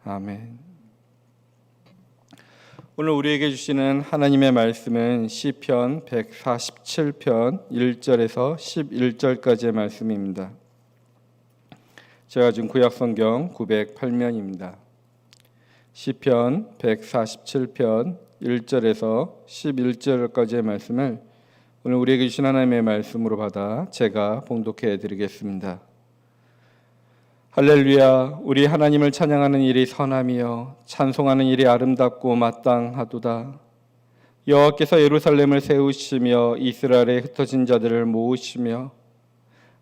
아멘. 오늘 우리에게 주시는 하나님의 말씀은 시편 147편 1절에서 11절까지의 말씀입니다. 제가 지금 구약성경 908면입니다. 시편 147편 1절에서 11절까지의 말씀을 오늘 우리에게 주신 하나님의 말씀으로 받아 제가 봉독해 드리겠습니다. 할렐루야. 우리 하나님을 찬양하는 일이 선함이요 찬송하는 일이 아름답고 마땅하도다. 여호와께서 예루살렘을 세우시며 이스라엘의 흩어진 자들을 모으시며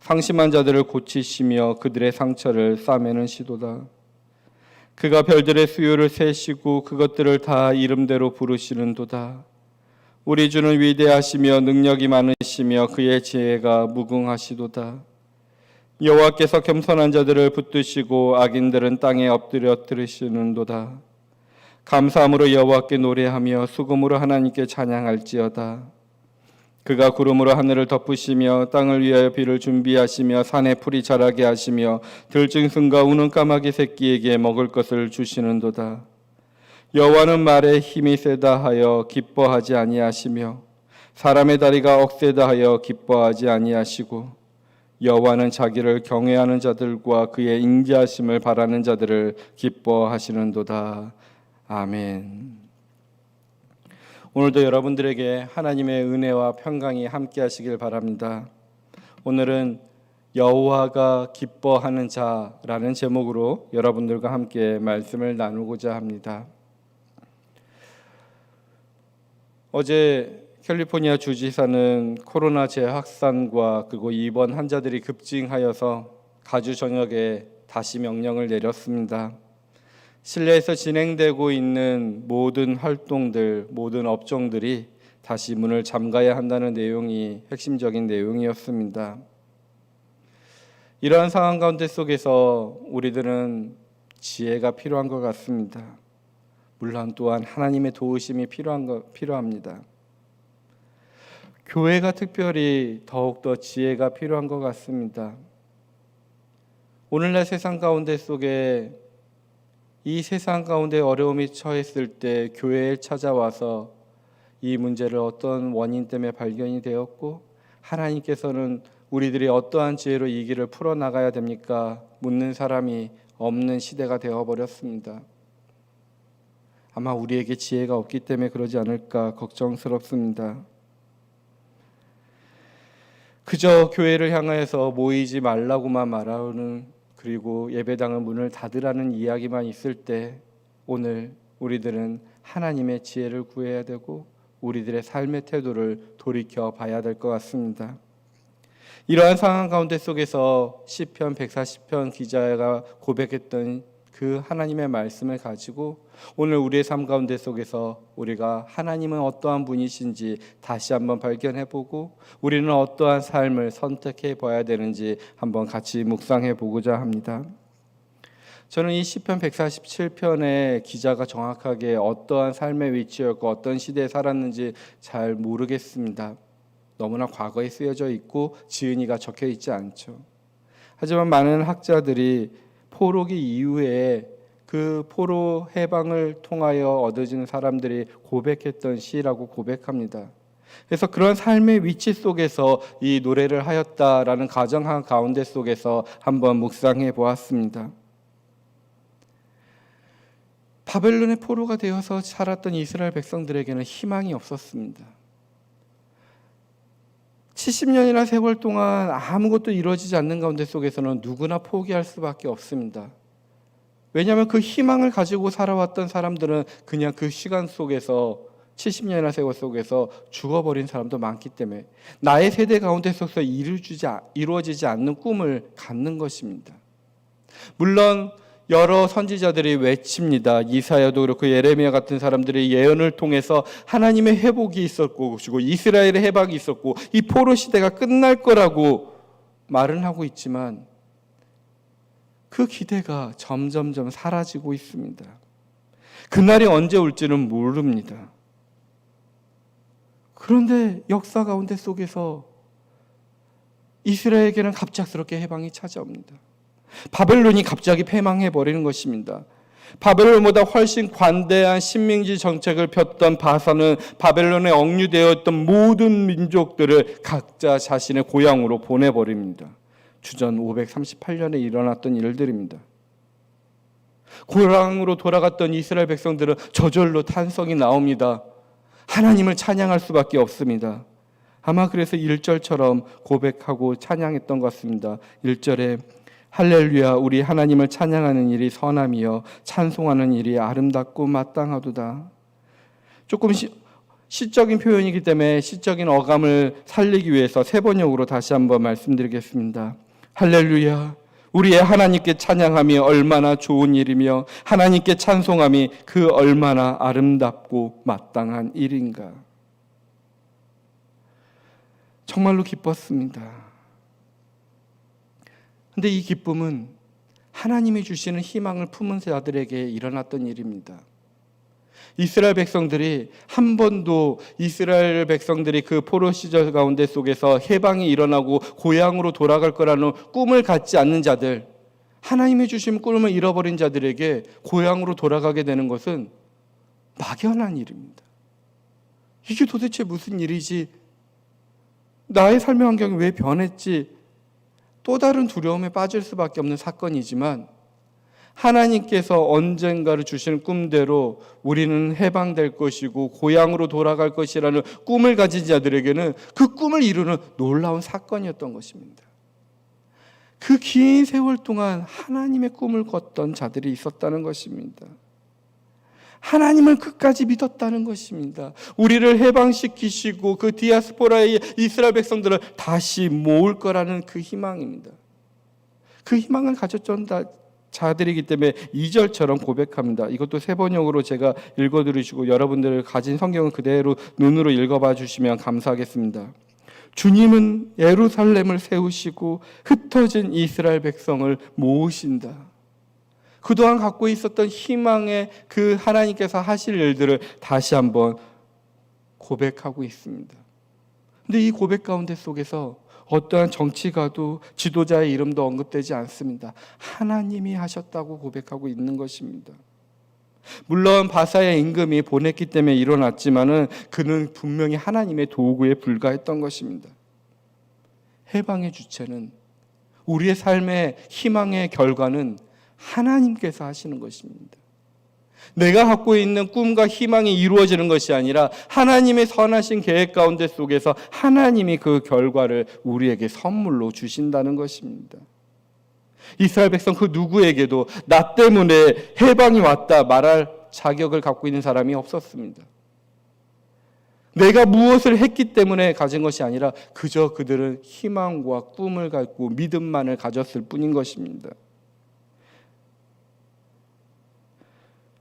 상심한 자들을 고치시며 그들의 상처를 싸매는시도다. 그가 별들의 수요를 세시고 그것들을 다 이름대로 부르시는도다. 우리 주는 위대하시며 능력이 많으시며 그의 지혜가 무궁하시도다. 여호와께서 겸손한 자들을 붙드시고 악인들은 땅에 엎드려 들으시는도다. 감사함으로 여호와께 노래하며 수금으로 하나님께 찬양할지어다. 그가 구름으로 하늘을 덮으시며 땅을 위하여 비를 준비하시며 산에 풀이 자라게 하시며 들짐승과 우는 까마귀 새끼에게 먹을 것을 주시는도다. 여호와는 말에 힘이 세다 하여 기뻐하지 아니하시며 사람의 다리가 억세다 하여 기뻐하지 아니하시고 여호와는 자기를 경외하는 자들과 그의 인자하심을 바라는 자들을 기뻐하시는도다. 아멘. 오늘도 여러분들에게 하나님의 은혜와 평강이 함께 하시길 바랍니다. 오늘은 여호와가 기뻐하는 자라는 제목으로 여러분들과 함께 말씀을 나누고자 합니다. 어제 캘리포니아 주지사는 코로나 재확산과 그리고 입원 환자들이 급증하여서 가주 전역에 다시 명령을 내렸습니다. 실내에서 진행되고 있는 모든 활동들, 모든 업종들이 다시 문을 잠가야 한다는 내용이 핵심적인 내용이었습니다. 이러한 상황 가운데 속에서 우리들은 지혜가 필요한 것 같습니다. 물론 또한 하나님의 도우심이 필요합니다. 교회가 특별히 더욱더 지혜가 필요한 것 같습니다. 오늘날 세상 가운데 속에 이 세상 가운데 어려움이 처했을 때 교회에 찾아와서 이 문제를 어떤 원인 때문에 발견이 되었고 하나님께서는 우리들이 어떠한 지혜로 이 길을 풀어나가야 됩니까? 묻는 사람이 없는 시대가 되어버렸습니다. 아마 우리에게 지혜가 없기 때문에 그러지 않을까 걱정스럽습니다. 그저 교회를 향하여서 모이지 말라고만 말하는 그리고 예배당의 문을 닫으라는 이야기만 있을 때 오늘 우리들은 하나님의 지혜를 구해야 되고 우리들의 삶의 태도를 돌이켜 봐야 될 것 같습니다. 이러한 상황 가운데 속에서 시편 140편 기자가 고백했던 그 하나님의 말씀을 가지고 오늘 우리의 삶 가운데 속에서 우리가 하나님은 어떠한 분이신지 다시 한번 발견해보고 우리는 어떠한 삶을 선택해 봐야 되는지 한번 같이 묵상해 보고자 합니다. 저는 이 시편 147편의 기자가 정확하게 어떠한 삶의 위치였고 어떤 시대에 살았는지 잘 모르겠습니다. 너무나 과거에 쓰여져 있고 지은이가 적혀 있지 않죠. 하지만 많은 학자들이 포로기 이후에 그 포로 해방을 통하여 얻어진 사람들이 고백했던 시라고 고백합니다. 그래서 그런 삶의 위치 속에서 이 노래를 하였다라는 가정한 가운데 속에서 한번 묵상해 보았습니다. 바벨론의 포로가 되어서 살았던 이스라엘 백성들에게는 희망이 없었습니다. 70년이나 세월 동안 아무것도 이루어지지 않는 가운데 속에서는 누구나 포기할 수밖에 없습니다. 왜냐하면 그 희망을 가지고 살아왔던 사람들은 그냥 그 시간 속에서 70년이나 세월 속에서 죽어버린 사람도 많기 때문에 나의 세대 가운데 속에서 이루어지지 않는 꿈을 갖는 것입니다. 물론 여러 선지자들이 외칩니다. 이사야도 그렇고 예레미야 같은 사람들이 예언을 통해서 하나님의 회복이 있었고 그리고 이스라엘의 해방이 있었고 이 포로 시대가 끝날 거라고 말은 하고 있지만 그 기대가 점점점 사라지고 있습니다. 그날이 언제 올지는 모릅니다. 그런데 역사 가운데 속에서 이스라엘에게는 갑작스럽게 해방이 찾아옵니다. 바벨론이 갑자기 패망해버리는 것입니다. 바벨론보다 훨씬 관대한 식민지 정책을 폈던 바사는 바벨론에 억류되어 있던 모든 민족들을 각자 자신의 고향으로 보내버립니다. 주전 538년에 일어났던 일들입니다. 고향으로 돌아갔던 이스라엘 백성들은 저절로 탄성이 나옵니다. 하나님을 찬양할 수밖에 없습니다. 아마 그래서 1절처럼 고백하고 찬양했던 것 같습니다. 1절에 할렐루야, 우리 하나님을 찬양하는 일이 선함이여 찬송하는 일이 아름답고 마땅하도다. 조금 시적인 표현이기 때문에 시적인 어감을 살리기 위해서 세 번역으로 다시 한번 말씀드리겠습니다. 할렐루야, 우리의 하나님께 찬양함이 얼마나 좋은 일이며 하나님께 찬송함이 그 얼마나 아름답고 마땅한 일인가. 정말로 기뻤습니다. 근데 이 기쁨은 하나님이 주시는 희망을 품은 자들에게 일어났던 일입니다. 이스라엘 백성들이 한 번도 이스라엘 백성들이 그 포로 시절 가운데 속에서 해방이 일어나고 고향으로 돌아갈 거라는 꿈을 갖지 않는 자들, 하나님이 주신 꿈을 잃어버린 자들에게 고향으로 돌아가게 되는 것은 막연한 일입니다. 이게 도대체 무슨 일이지? 나의 삶의 환경이 왜 변했지? 또 다른 두려움에 빠질 수밖에 없는 사건이지만 하나님께서 언젠가를 주시는 꿈대로 우리는 해방될 것이고 고향으로 돌아갈 것이라는 꿈을 가진 자들에게는 그 꿈을 이루는 놀라운 사건이었던 것입니다. 그 긴 세월 동안 하나님의 꿈을 꿨던 자들이 있었다는 것입니다. 하나님을 끝까지 믿었다는 것입니다. 우리를 해방시키시고 그 디아스포라의 이스라엘 백성들을 다시 모을 거라는 그 희망입니다. 그 희망을 가졌던 자들이기 때문에 2절처럼 고백합니다. 이것도 세 번역으로 제가 읽어드리시고 여러분들 가진 성경을 그대로 눈으로 읽어봐 주시면 감사하겠습니다. 주님은 예루살렘을 세우시고 흩어진 이스라엘 백성을 모으신다. 그동안 갖고 있었던 희망의 그 하나님께서 하실 일들을 다시 한번 고백하고 있습니다. 근데 이 고백 가운데 속에서 어떠한 정치가도 지도자의 이름도 언급되지 않습니다. 하나님이 하셨다고 고백하고 있는 것입니다. 물론 바사의 임금이 보냈기 때문에 일어났지만은 그는 분명히 하나님의 도구에 불과했던 것입니다. 해방의 주체는, 우리의 삶의 희망의 결과는 하나님께서 하시는 것입니다. 내가 갖고 있는 꿈과 희망이 이루어지는 것이 아니라 하나님의 선하신 계획 가운데 속에서 하나님이 그 결과를 우리에게 선물로 주신다는 것입니다. 이스라엘 백성 그 누구에게도 나 때문에 해방이 왔다 말할 자격을 갖고 있는 사람이 없었습니다. 내가 무엇을 했기 때문에 가진 것이 아니라 그저 그들은 희망과 꿈을 갖고 믿음만을 가졌을 뿐인 것입니다.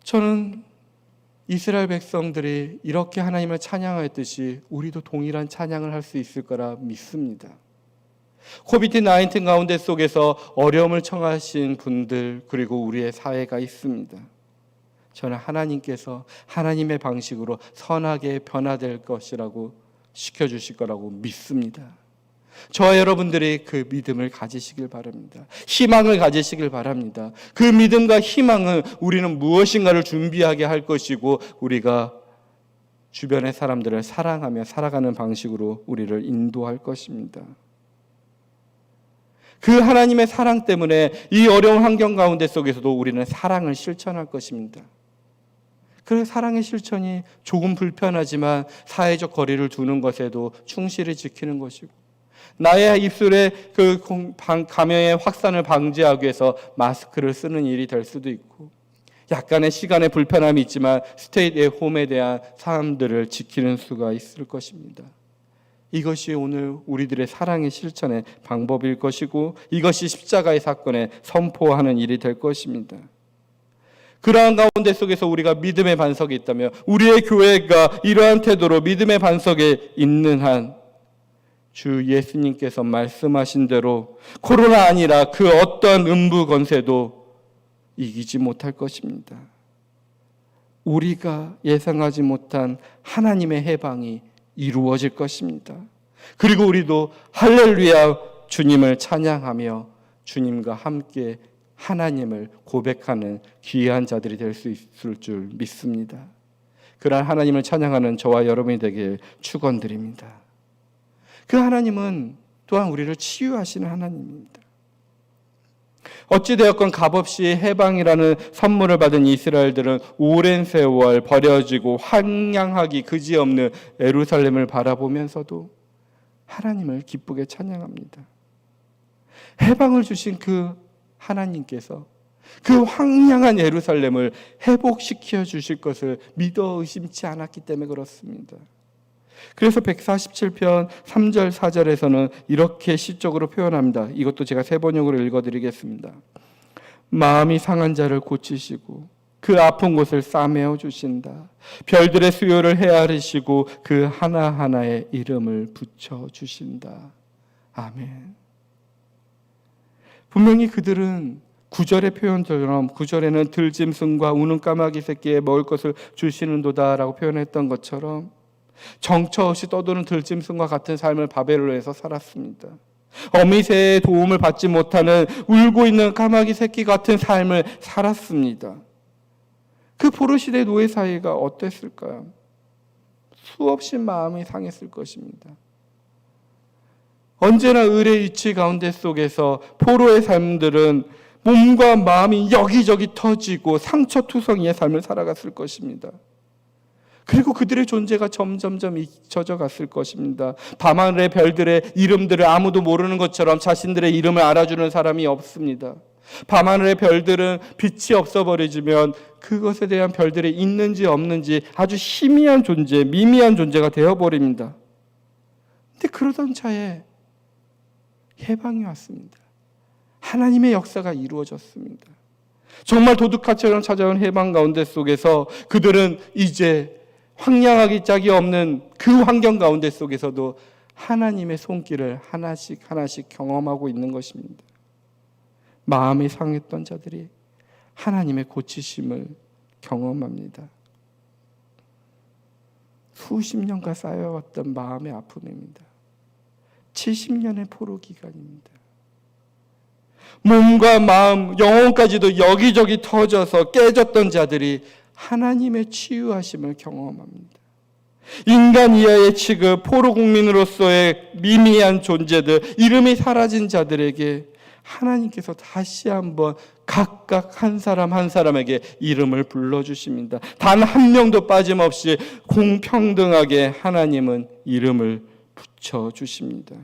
저는 이스라엘 백성들이 이렇게 하나님을 찬양하였듯이 우리도 동일한 찬양을 할 수 있을 거라 믿습니다. 코비드-19 가운데 속에서 어려움을 청하신 분들, 그리고 우리의 사회가 있습니다. 저는 하나님께서 하나님의 방식으로 선하게 변화될 것이라고 시켜주실 거라고 믿습니다. 저와 여러분들이 그 믿음을 가지시길 바랍니다. 희망을 가지시길 바랍니다. 그 믿음과 희망은 우리는 무엇인가를 준비하게 할 것이고 우리가 주변의 사람들을 사랑하며 살아가는 방식으로 우리를 인도할 것입니다. 그 하나님의 사랑 때문에 이 어려운 환경 가운데 속에서도 우리는 사랑을 실천할 것입니다. 그 사랑의 실천이 조금 불편하지만 사회적 거리를 두는 것에도 충실히 지키는 것이고, 나의 입술에 그 감염의 확산을 방지하기 위해서 마스크를 쓰는 일이 될 수도 있고, 약간의 시간의 불편함이 있지만 스테이 앳 홈에 대한 사람들을 지키는 수가 있을 것입니다. 이것이 오늘 우리들의 사랑의 실천의 방법일 것이고, 이것이 십자가의 사건에 선포하는 일이 될 것입니다. 그러한 가운데 속에서 우리가 믿음의 반석이 있다면, 우리의 교회가 이러한 태도로 믿음의 반석에 있는 한 주 예수님께서 말씀하신 대로 코로나 아니라 그 어떠한 음부 권세도 이기지 못할 것입니다. 우리가 예상하지 못한 하나님의 해방이 이루어질 것입니다. 그리고 우리도 할렐루야 주님을 찬양하며 주님과 함께 하나님을 고백하는 귀한 자들이 될 수 있을 줄 믿습니다. 그러한 하나님을 찬양하는 저와 여러분이 되길 축원드립니다. 그 하나님은 또한 우리를 치유하시는 하나님입니다. 어찌되었건 값없이 해방이라는 선물을 받은 이스라엘들은 오랜 세월 버려지고 황량하기 그지없는 예루살렘을 바라보면서도 하나님을 기쁘게 찬양합니다. 해방을 주신 그 하나님께서 그 황량한 예루살렘을 회복시켜 주실 것을 믿어 의심치 않았기 때문에 그렇습니다. 그래서 147편 3절 4절에서는 이렇게 시적으로 표현합니다. 이것도 제가 세 번역으로 읽어드리겠습니다. 마음이 상한 자를 고치시고 그 아픈 곳을 싸매어 주신다. 별들의 수요를 헤아리시고 그 하나하나의 이름을 붙여주신다. 아멘. 분명히 그들은 9절의 표현처럼 9절에는 들짐승과 우는 까마귀 새끼에 먹을 것을 주시는도다 라고 표현했던 것처럼 정처 없이 떠도는 들짐승과 같은 삶을 바벨론에서 살았습니다. 어미새의 도움을 받지 못하는 울고 있는 까마귀 새끼 같은 삶을 살았습니다. 그 포로시대 노예 사이가 어땠을까요? 수없이 마음이 상했을 것입니다. 언제나 을의 위치 가운데 속에서 포로의 삶들은 몸과 마음이 여기저기 터지고 상처투성이의 삶을 살아갔을 것입니다. 그리고 그들의 존재가 점점점 잊혀져 갔을 것입니다. 밤하늘의 별들의 이름들을 아무도 모르는 것처럼 자신들의 이름을 알아주는 사람이 없습니다. 밤하늘의 별들은 빛이 없어버리지면 그것에 대한 별들이 있는지 없는지 아주 희미한 존재, 미미한 존재가 되어버립니다. 근데 그러던 차에 해방이 왔습니다. 하나님의 역사가 이루어졌습니다. 정말 도둑같이처럼 찾아온 해방 가운데 속에서 그들은 이제 황량하기 짝이 없는 그 환경 가운데 속에서도 하나님의 손길을 하나씩 경험하고 있는 것입니다. 마음이 상했던 자들이 하나님의 고치심을 경험합니다. 수십 년간 쌓여왔던 마음의 아픔입니다. 70년의 포로 기간입니다. 몸과 마음, 영혼까지도 여기저기 터져서 깨졌던 자들이 하나님의 치유하심을 경험합니다. 인간 이하의 취급, 포로 국민으로서의 미미한 존재들, 이름이 사라진 자들에게 하나님께서 다시 한번 각각 한 사람 한 사람에게 이름을 불러주십니다. 단 한 명도 빠짐없이 공평등하게 하나님은 이름을 붙여주십니다.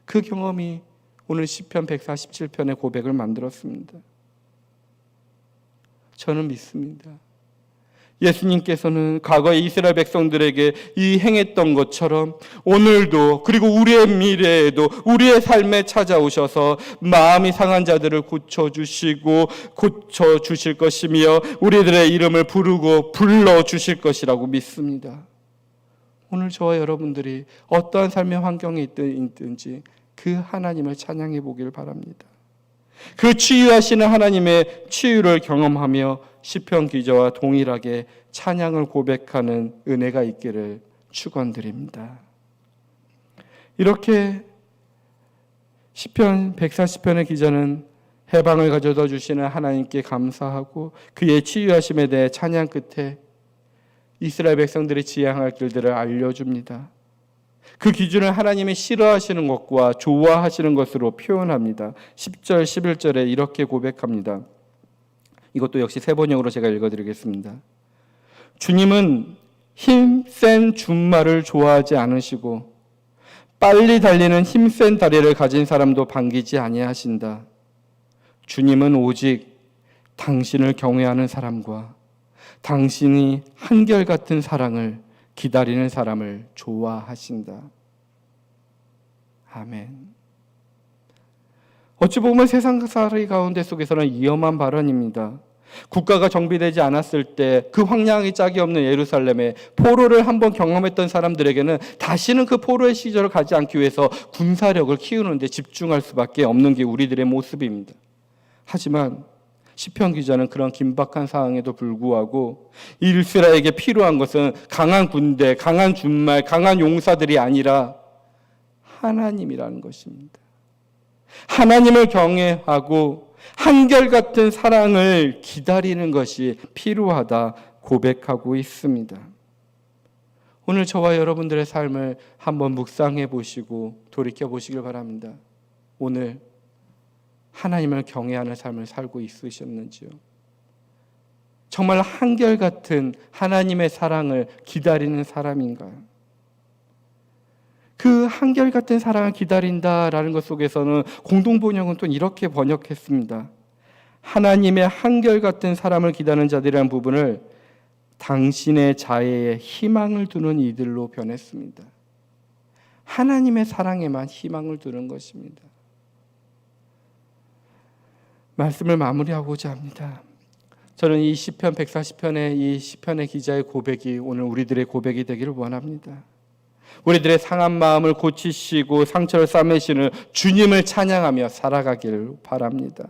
그 경험이 오늘 시편 147편의 고백을 만들었습니다. 저는 믿습니다. 예수님께서는 과거에 이스라엘 백성들에게 이 행했던 것처럼 오늘도 그리고 우리의 미래에도 우리의 삶에 찾아오셔서 마음이 상한 자들을 고쳐주시고 고쳐주실 것이며 우리들의 이름을 부르고 불러주실 것이라고 믿습니다. 오늘 저와 여러분들이 어떠한 삶의 환경에 있든지 그 하나님을 찬양해 보길 바랍니다. 그 치유하시는 하나님의 치유를 경험하며 시편 기자와 동일하게 찬양을 고백하는 은혜가 있기를 축원드립니다. 이렇게 시편 140편의 기자는 해방을 가져다 주시는 하나님께 감사하고 그의 치유하심에 대해 찬양 끝에 이스라엘 백성들이 지향할 길들을 알려줍니다. 그 기준을 하나님이 싫어하시는 것과 좋아하시는 것으로 표현합니다. 10절, 11절에 이렇게 고백합니다. 이것도 역시 세 번역으로 제가 읽어드리겠습니다. 주님은 힘센 준말을 좋아하지 않으시고 빨리 달리는 힘센 다리를 가진 사람도 반기지 아니하신다. 주님은 오직 당신을 경외하는 사람과 당신이 한결같은 사랑을 기다리는 사람을 좋아하신다. 아멘. 어찌 보면 세상살이 가운데 속에서는 위험한 발언입니다. 국가가 정비되지 않았을 때 그 황량하기 짝이 없는 예루살렘에 포로를 한번 경험했던 사람들에게는 다시는 그 포로의 시절을 가지 않기 위해서 군사력을 키우는 데 집중할 수밖에 없는 게 우리들의 모습입니다. 하지만 시편 기자는 그런 긴박한 상황에도 불구하고 이스라엘에게 필요한 것은 강한 군대, 강한 준말, 강한 용사들이 아니라 하나님이라는 것입니다. 하나님을 경외하고 한결같은 사랑을 기다리는 것이 필요하다 고백하고 있습니다. 오늘 저와 여러분들의 삶을 한번 묵상해 보시고 돌이켜 보시길 바랍니다. 오늘 하나님을 경외하는 삶을 살고 있으셨는지요? 정말 한결같은 하나님의 사랑을 기다리는 사람인가요? 그 한결같은 사랑을 기다린다라는 것 속에서는 공동번역은 또 이렇게 번역했습니다. 하나님의 한결같은 사람을 기다리는 자들이라는 부분을 당신의 자애에 희망을 두는 이들로 변했습니다. 하나님의 사랑에만 희망을 두는 것입니다. 말씀을 마무리하고자 합니다. 저는 이 시편 140편의 이 시편의 기자의 고백이 오늘 우리들의 고백이 되기를 원합니다. 우리들의 상한 마음을 고치시고 상처를 싸매시는 주님을 찬양하며 살아가기를 바랍니다.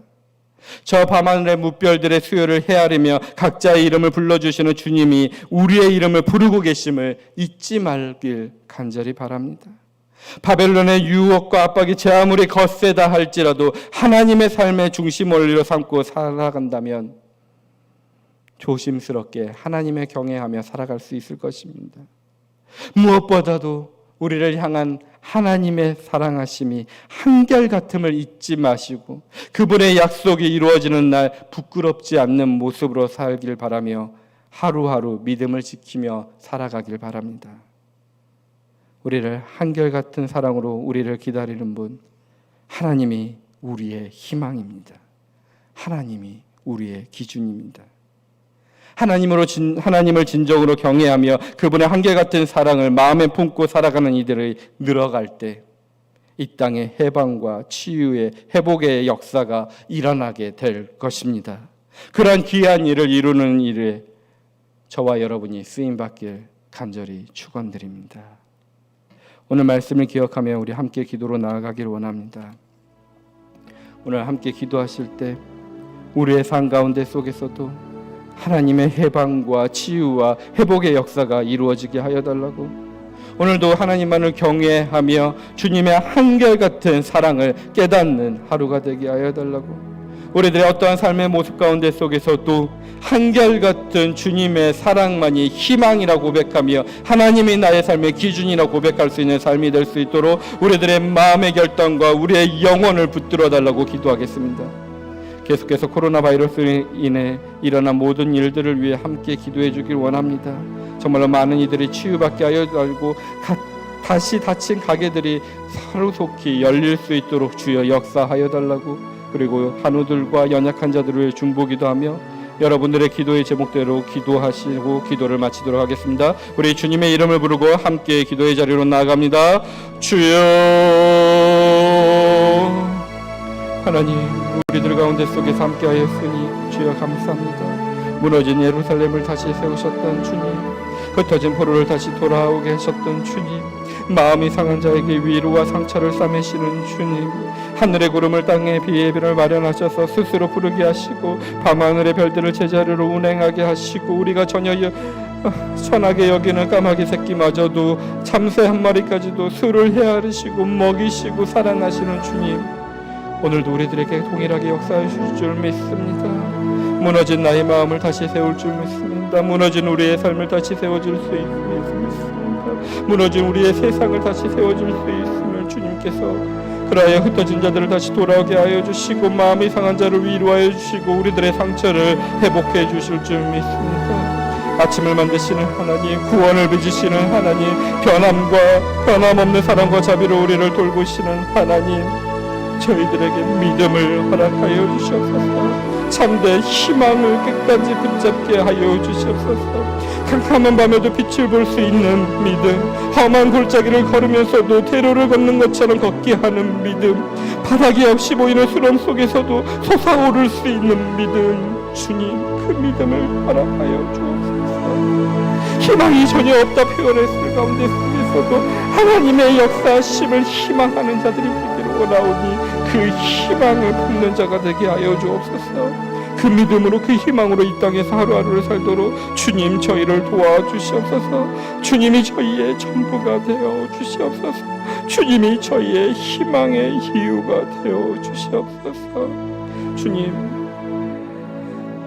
저 밤하늘의 무별들의 수요를 헤아리며 각자의 이름을 불러주시는 주님이 우리의 이름을 부르고 계심을 잊지 말길 간절히 바랍니다. 바벨론의 유혹과 압박이 제 아무리 거세다 할지라도 하나님의 삶의 중심 원리로 삼고 살아간다면 조심스럽게 하나님의 경외하며 살아갈 수 있을 것입니다. 무엇보다도 우리를 향한 하나님의 사랑하심이 한결같음을 잊지 마시고 그분의 약속이 이루어지는 날 부끄럽지 않는 모습으로 살길 바라며 하루하루 믿음을 지키며 살아가길 바랍니다. 우리를 한결같은 사랑으로 우리를 기다리는 분, 하나님이 우리의 희망입니다. 하나님이 우리의 기준입니다. 하나님을 진정으로 경외하며 그분의 한결같은 사랑을 마음에 품고 살아가는 이들이 늘어갈 때 이 땅의 해방과 치유의 회복의 역사가 일어나게 될 것입니다. 그러한 귀한 일을 이루는 일에 저와 여러분이 쓰임받길 간절히 축원드립니다. 오늘 말씀을 기억하며 우리 함께 기도로 나아가길 원합니다. 오늘 함께 기도하실 때 우리의 삶 가운데 속에서도 하나님의 해방과 치유와 회복의 역사가 이루어지게 하여 달라고, 오늘도 하나님만을 경외하며 주님의 한결같은 사랑을 깨닫는 하루가 되게 하여 달라고, 우리들의 어떠한 삶의 모습 가운데 속에서도 한결같은 주님의 사랑만이 희망이라고 고백하며 하나님이 나의 삶의 기준이라고 고백할 수 있는 삶이 될 수 있도록 우리들의 마음의 결단과 우리의 영혼을 붙들어 달라고 기도하겠습니다. 계속해서 코로나 바이러스로 인해 일어난 모든 일들을 위해 함께 기도해 주길 원합니다. 정말로 많은 이들이 치유받게 하여 달고 다시 닫힌 가게들이 하루속히 열릴 수 있도록 주여 역사하여 달라고, 그리고 한우들과 연약한 자들을 위해 중보기도 하며 여러분들의 기도의 제목대로 기도하시고 기도를 마치도록 하겠습니다. 우리 주님의 이름을 부르고 함께 기도의 자리로 나아갑니다. 주여 하나님, 우리들 가운데 속에서 함께하였으니 주여 감사합니다. 무너진 예루살렘을 다시 세우셨던 주님, 흩어진 포로를 다시 돌아오게 하셨던 주님, 마음이 상한 자에게 위로와 상처를 싸매시는 주님, 하늘의 구름을 땅에 비의 별을 마련하셔서 스스로 부르게 하시고 밤하늘의 별들을 제자리로 운행하게 하시고 우리가 전혀 천하게 여기는 까마귀 새끼마저도 참새 한 마리까지도 술을 헤아리시고 먹이시고 사랑하시는 주님, 오늘도 우리들에게 동일하게 역사해 주실 줄 믿습니다. 무너진 나의 마음을 다시 세울 줄 믿습니다. 무너진 우리의 삶을 다시 세워줄 수 있음을 믿습니다. 무너진 우리의 세상을 다시 세워줄 수 있음을 주님께서 그라하여 흩어진 자들을 다시 돌아오게 하여 주시고 마음이 상한 자를 위로하여 주시고 우리들의 상처를 회복해 주실 줄 믿습니다. 아침을 만드시는 하나님, 구원을 빚으시는 하나님, 변함과 변함없는 사랑과 자비로 우리를 돌보시는 하나님, 저희들에게 믿음을 허락하여 주시옵소서. 참된 희망을 끝까지 붙잡게 하여 주시옵소서. 캄캄한 밤에도 빛을 볼 수 있는 믿음, 험한 골짜기를 걸으면서도 대로를 걷는 것처럼 걷게 하는 믿음, 바닥이 없이 보이는 수렁 속에서도 솟아오를 수 있는 믿음, 주님 그 믿음을 허락하여 주옵소서. 희망이 전혀 없다 표현했을 가운데 속에서도 하나님의 역사하심을 희망하는 자들이 되기를 원하오니 그 희망을 품는 자가 되게 하여 주옵소서. 그 믿음으로 그 희망으로 이 땅에서 하루하루를 살도록 주님 저희를 도와주시옵소서. 주님이 저희의 전부가 되어 주시옵소서. 주님이 저희의 희망의 이유가 되어 주시옵소서. 주님,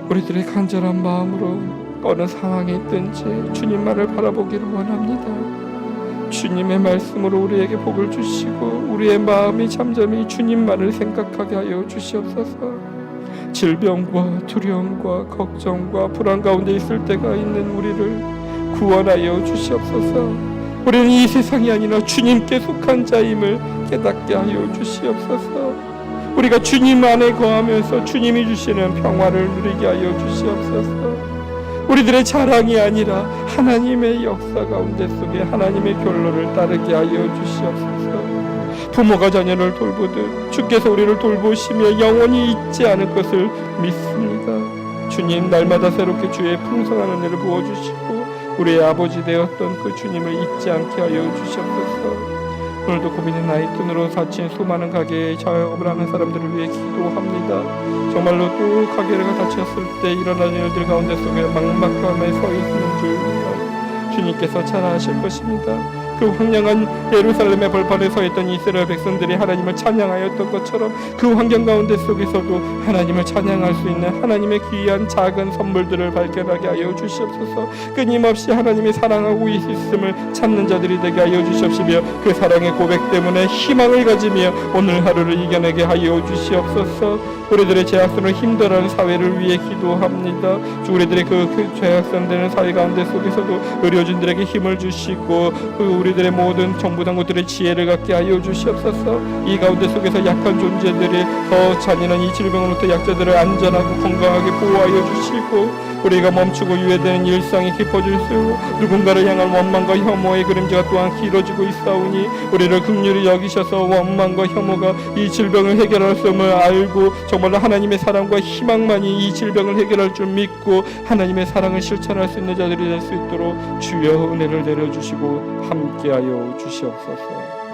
우리들의 간절한 마음으로 어느 상황에 있든지 주님만을 바라보기를 원합니다. 주님의 말씀으로 우리에게 복을 주시고 우리의 마음이 잠잠히 주님만을 생각하게 하여 주시옵소서. 질병과 두려움과 걱정과 불안 가운데 있을 때가 있는 우리를 구원하여 주시옵소서. 우리는 이 세상이 아니라 주님께 속한 자임을 깨닫게 하여 주시옵소서. 우리가 주님 안에 거하면서 주님이 주시는 평화를 누리게 하여 주시옵소서. 우리들의 자랑이 아니라 하나님의 역사 가운데 속에 하나님의 결론을 따르게 하여 주시옵소서. 부모가 자녀를 돌보듯 주께서 우리를 돌보시며 영원히 잊지 않을 것을 믿습니다. 주님, 날마다 새롭게 주의 풍성한 은혜를 부어주시고 우리의 아버지 되었던 그 주님을 잊지 않게 하여 주시옵소서. 오늘도 고민의 나이 끈으로 다친 수많은 가게에 자영업을 하는 사람들을 위해 기도합니다. 정말로 또 가게가 닫혔을 때 일어나는 일들 가운데 속에 막막함에 서 있는 줄 주님께서 잘 아실 것입니다. 그 황량한 예루살렘의 벌판에 서 있던 이스라엘 백성들이 하나님을 찬양하였던 것처럼 그 환경 가운데 속에서도 하나님을 찬양할 수 있는 하나님의 귀한 작은 선물들을 발견하게 하여 주시옵소서. 끊임없이 하나님이 사랑하고 있음을 찾는 자들이 되게 하여 주시옵시며 그 사랑의 고백 때문에 희망을 가지며 오늘 하루를 이겨내게 하여 주시옵소서. 우리들의 죄악선을 힘들어하는 사회를 위해 기도합니다. 주, 우리들의 그 죄악선되는 사회 가운데 속에서도 의료진들에게 힘을 주시고 우리들의 모든 정부 당국들의 지혜를 갖게 하여 주시옵소서. 이 가운데 속에서 약한 존재들이 더 잔인한 이 질병으로부터 약자들을 안전하고 건강하게 보호하여 주시고 우리가 멈추고 유예되는 일상이 깊어질수록 누군가를 향한 원망과 혐오의 그림자가 또한 길어지고 있사오니 우리를 긍휼히 여기셔서 원망과 혐오가 이 질병을 해결할 수 없음을 알고 정말로 하나님의 사랑과 희망만이 이 질병을 해결할 줄 믿고 하나님의 사랑을 실천할 수 있는 자들이 될 수 있도록 주여 은혜를 내려주시고 함께하여 주시옵소서.